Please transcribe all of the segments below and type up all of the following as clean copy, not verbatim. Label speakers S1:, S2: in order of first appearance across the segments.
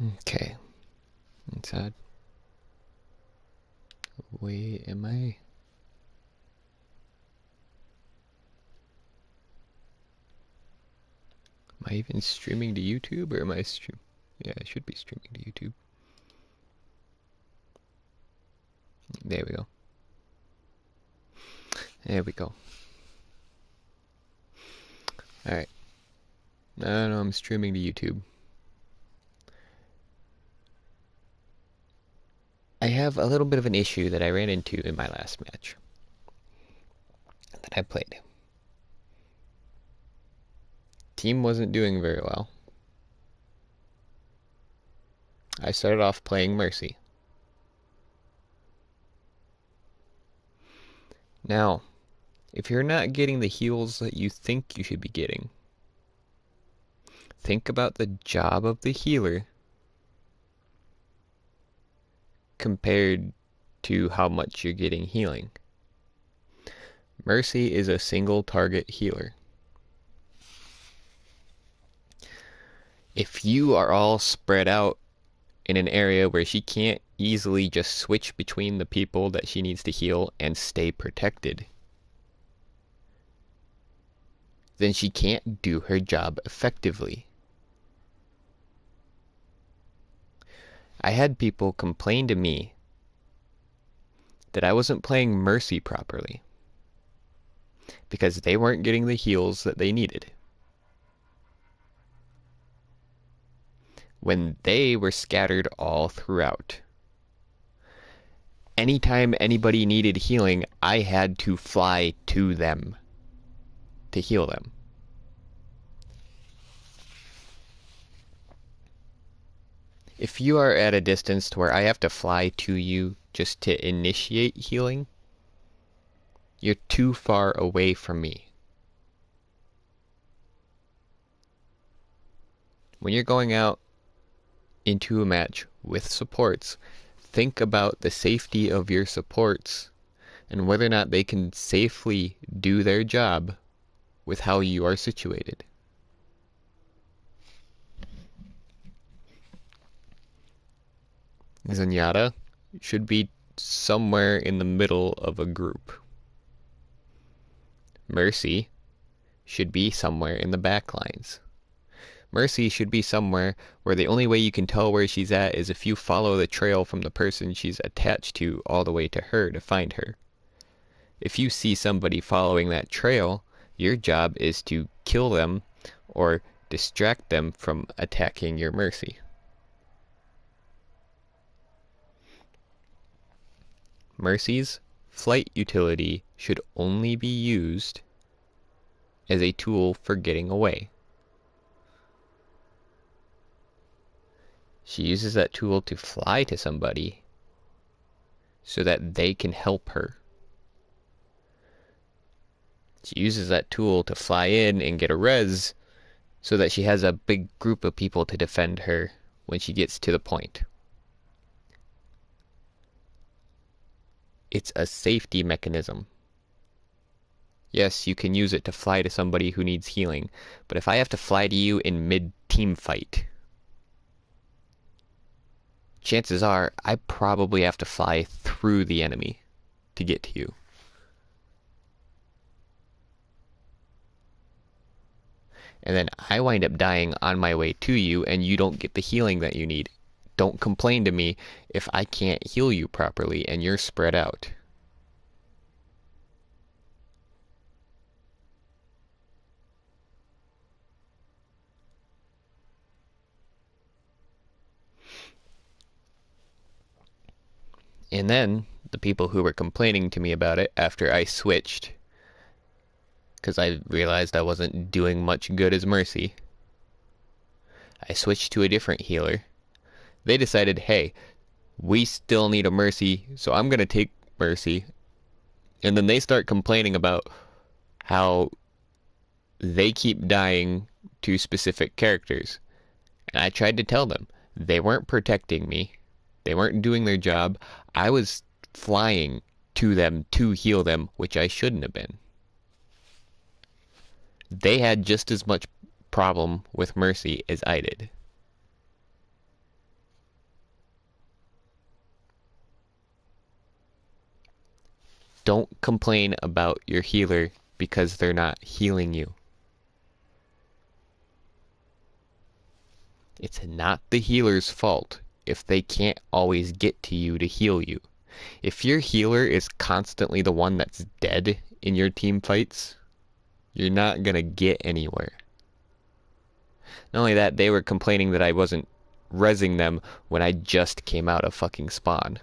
S1: Okay. It's odd. Wait, am I? Am I even streaming to YouTube, or am I stream? Yeah, I should be streaming to YouTube. There we go. There we go. Alright. No, I'm streaming to YouTube. I have a little bit of an issue that I ran into in my last match that I played. Team wasn't doing very well. I started off playing Mercy. Now, if you're not getting the heals that you think you should be getting, think about the job of the healer compared to how much you're getting healing. Mercy is a single target healer. If you are all spread out in an area where she can't easily just switch between the people that she needs to heal and stay protected, then she can't do her job effectively. I had people complain to me that I wasn't playing Mercy properly because they weren't getting the heals that they needed, when they were scattered all throughout. Anytime anybody needed healing, I had to fly to them to heal them. If you are at a distance to where I have to fly to you just to initiate healing, you're too far away from me. When you're going out into a match with supports, think about the safety of your supports and whether or not they can safely do their job with how you are situated. Zenyatta should be somewhere in the middle of a group. Mercy should be somewhere in the back lines. Mercy should be somewhere where the only way you can tell where she's at is if you follow the trail from the person she's attached to all the way to her to find her. If you see somebody following that trail, your job is to kill them or distract them from attacking your Mercy. Mercy's flight utility should only be used as a tool for getting away. She uses that tool to fly to somebody so that they can help her. She uses that tool to fly in and get a res so that she has a big group of people to defend her when she gets to the point. It's a safety mechanism. Yes, you can use it to fly to somebody who needs healing, but if I have to fly to you in mid-team fight, chances are I probably have to fly through the enemy to get to you. And then I wind up dying on my way to you, and you don't get the healing that you need. Don't complain to me if I can't heal you properly and you're spread out. And then the people who were complaining to me about it after I switched, because I realized I wasn't doing much good as Mercy, I switched to a different healer. They decided, hey, we still need a Mercy, so I'm going to take Mercy. And then they start complaining about how they keep dying to specific characters. And I tried to tell them, they weren't protecting me. They weren't doing their job. I was flying to them to heal them, which I shouldn't have been. They had just as much problem with Mercy as I did. Don't complain about your healer because they're not healing you. It's not the healer's fault if they can't always get to you to heal you. If your healer is constantly the one that's dead in your team fights, you're not gonna get anywhere. Not only that, they were complaining that I wasn't rezzing them when I just came out of fucking spawn.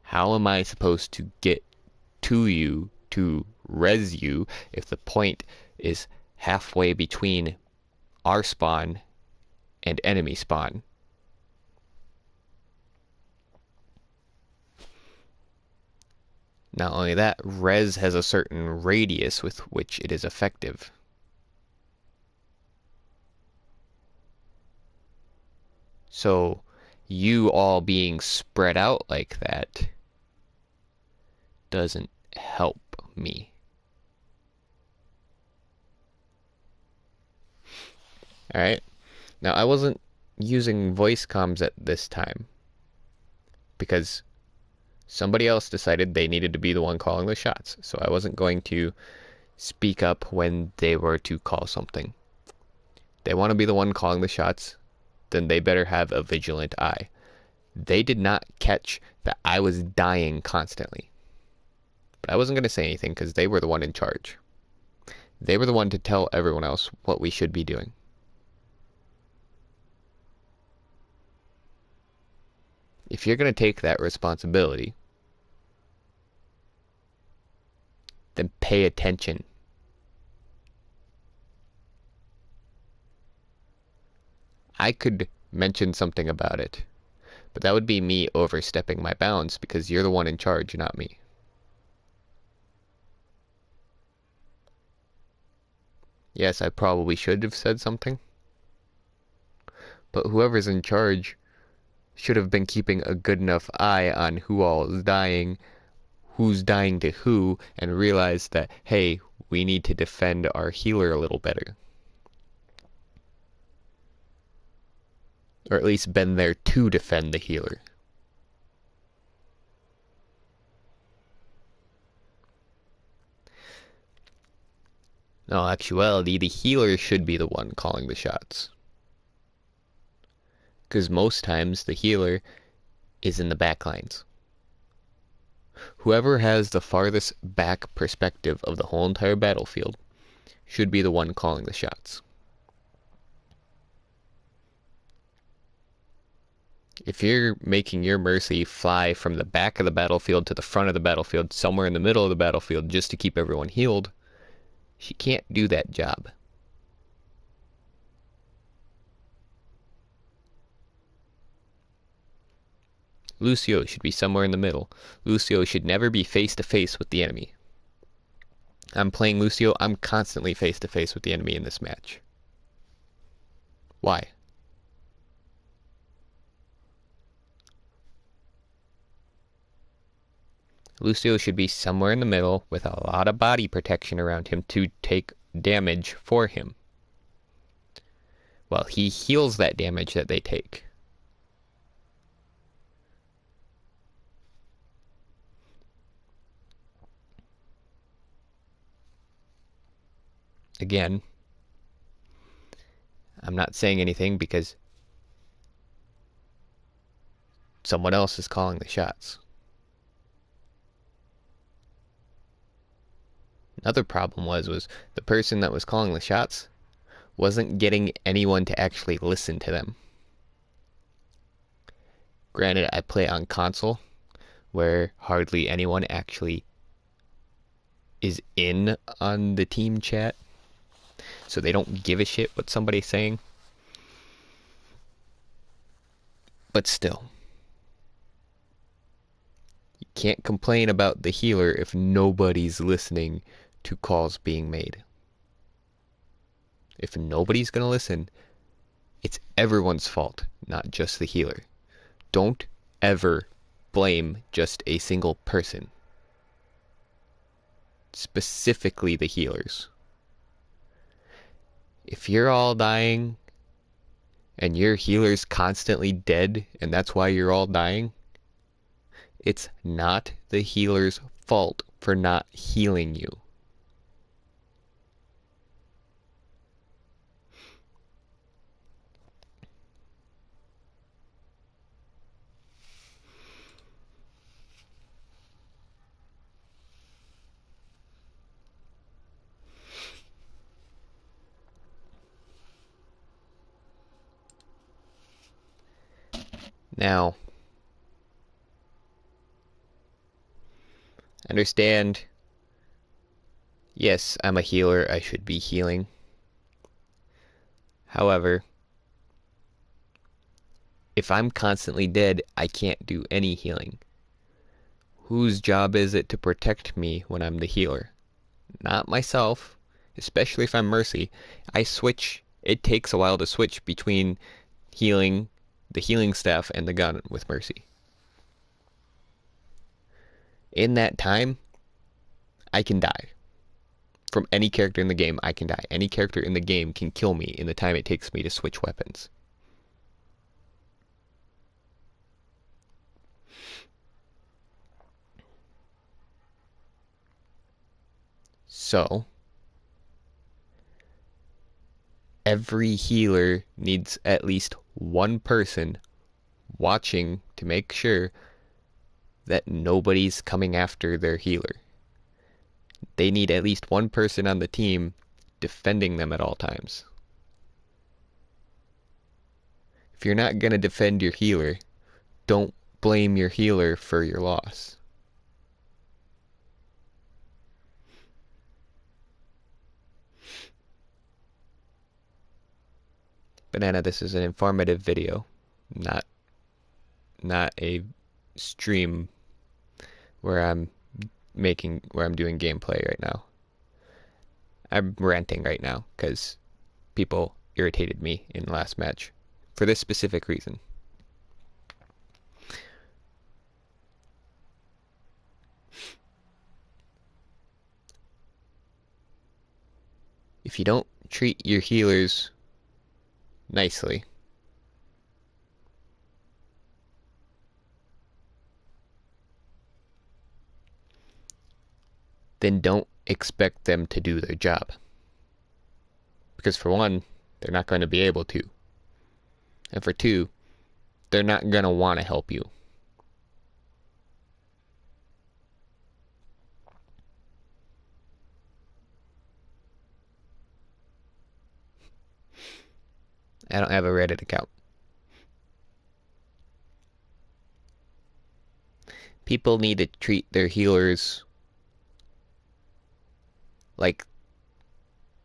S1: How am I supposed to get to you to res you if the point is halfway between our spawn and enemy spawn? Not only that, res has a certain radius with which it is effective. So you all being spread out like that doesn't help me. Alright? Now, I wasn't using voice comms at this time because somebody else decided they needed to be the one calling the shots. So I wasn't going to speak up when they were to call something. They want to be the one calling the shots, then they better have a vigilant eye. They did not catch that I was dying constantly. But I wasn't going to say anything because they were the one in charge. They were the one to tell everyone else what we should be doing. If you're going to take that responsibility, then pay attention. I could mention something about it, but that would be me overstepping my bounds because you're the one in charge, not me. Yes, I probably should have said something, but whoever's in charge should have been keeping a good enough eye on who all is dying, who's dying to who, and realized that, hey, we need to defend our healer a little better. Or at least been there to defend the healer. In all actuality, the healer should be the one calling the shots. Because most times the healer is in the back lines. Whoever has the farthest back perspective of the whole entire battlefield should be the one calling the shots. If you're making your Mercy fly from the back of the battlefield to the front of the battlefield, somewhere in the middle of the battlefield, just to keep everyone healed, she can't do that job. Lucio should be somewhere in the middle. Lucio should never be face to face with the enemy. I'm playing Lucio, I'm constantly face to face with the enemy in this match. Why? Lucio should be somewhere in the middle with a lot of body protection around him to take damage for him, while he heals that damage that they take. Again, I'm not saying anything because someone else is calling the shots. Another problem was the person that was calling the shots wasn't getting anyone to actually listen to them. Granted, I play on console, where hardly anyone actually is in on the team chat, so they don't give a shit what somebody's saying. But still, you can't complain about the healer if nobody's listening to calls being made. If nobody's gonna listen, it's everyone's fault, not just the healer. Don't ever blame just a single person. Specifically the healers. If you're all dying and your healer's constantly dead and that's why you're all dying, It's not the healer's fault for not healing you. Now, understand, yes, I'm a healer. I should be healing. However, if I'm constantly dead, I can't do any healing. Whose job is it to protect me when I'm the healer? Not myself, especially if I'm Mercy. I switch. It takes a while to switch between healing, the healing staff, and the gun with Mercy. In that time, I can die. From any character in the game, I can die. Any character in the game can kill me in the time it takes me to switch weapons. So, every healer needs at least one person watching to make sure that nobody's coming after their healer. They need at least one person on the team defending them at all times. If you're not going to defend your healer, don't blame your healer for your loss. Banana, this is an informative video, not a stream where I'm doing gameplay right now. I'm ranting right now because people irritated me in the last match for this specific reason. If you don't treat your healers nicely, then don't expect them to do their job. Because for one, they're not going to be able to. And for two, they're not going to want to help you. I don't have a Reddit account. People need to treat their healers like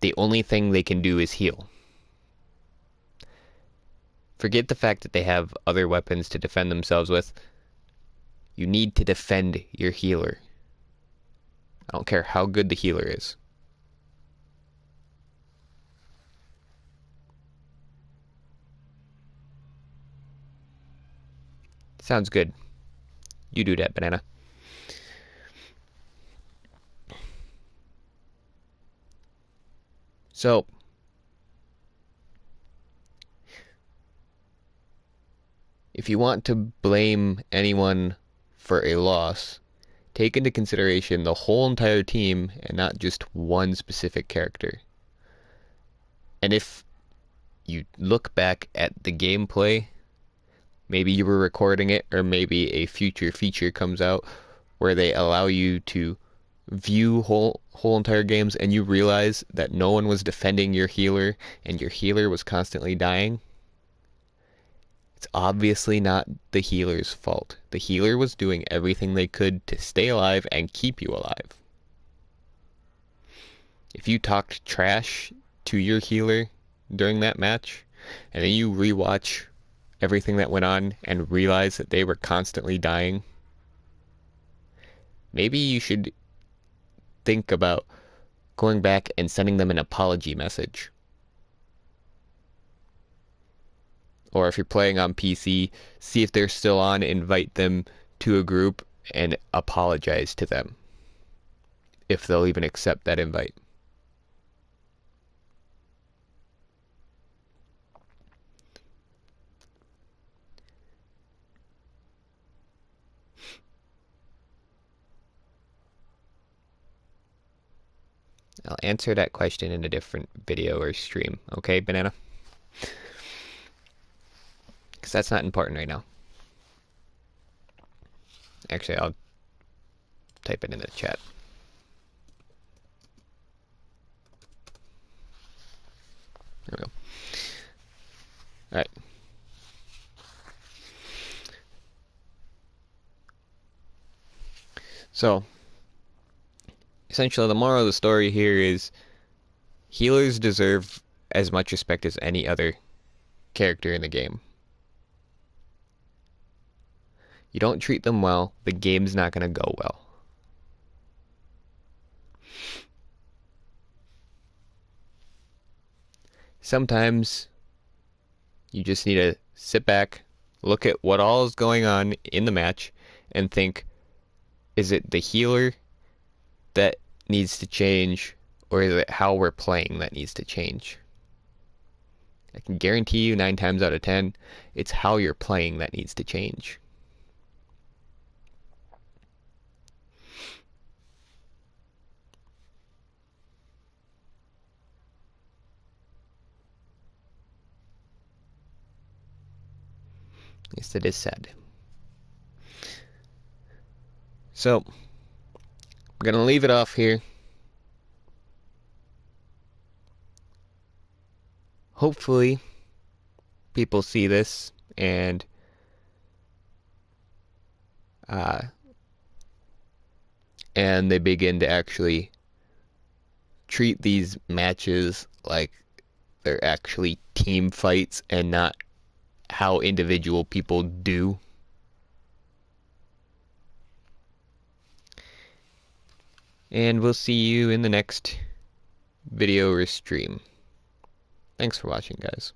S1: the only thing they can do is heal. Forget the fact that they have other weapons to defend themselves with. You need to defend your healer. I don't care how good the healer is. Sounds good. You do that, Banana. So, if you want to blame anyone for a loss, take into consideration the whole entire team and not just one specific character. And if you look back at the gameplay, maybe you were recording it, or maybe a future feature comes out where they allow you to view whole entire games and you realize that no one was defending your healer and your healer was constantly dying. It's obviously not the healer's fault. The healer was doing everything they could to stay alive and keep you alive. If you talked trash to your healer during that match, and then you rewatch everything that went on and realize that they were constantly dying, maybe you should think about going back and sending them an apology message. Or if you're playing on PC, see if they're still on, invite them to a group and apologize to them, if they'll even accept that invite. I'll answer that question in a different video or stream. Okay, Banana? Because that's not important right now. Actually, I'll type it in the chat. There we go. Alright. So, essentially, the moral of the story here is healers deserve as much respect as any other character in the game. You don't treat them well, the game's not going to go well. Sometimes you just need to sit back, look at what all is going on in the match, and think, is it the healer that needs to change, or is it how we're playing that needs to change? I can guarantee you 9 times out of 10, it's how you're playing that needs to change. At least it is sad. So, I'm going to leave it off here. Hopefully, people see this and they begin to actually treat these matches like they're actually team fights and not how individual people do. And we'll see you in the next video or stream. Thanks for watching, guys.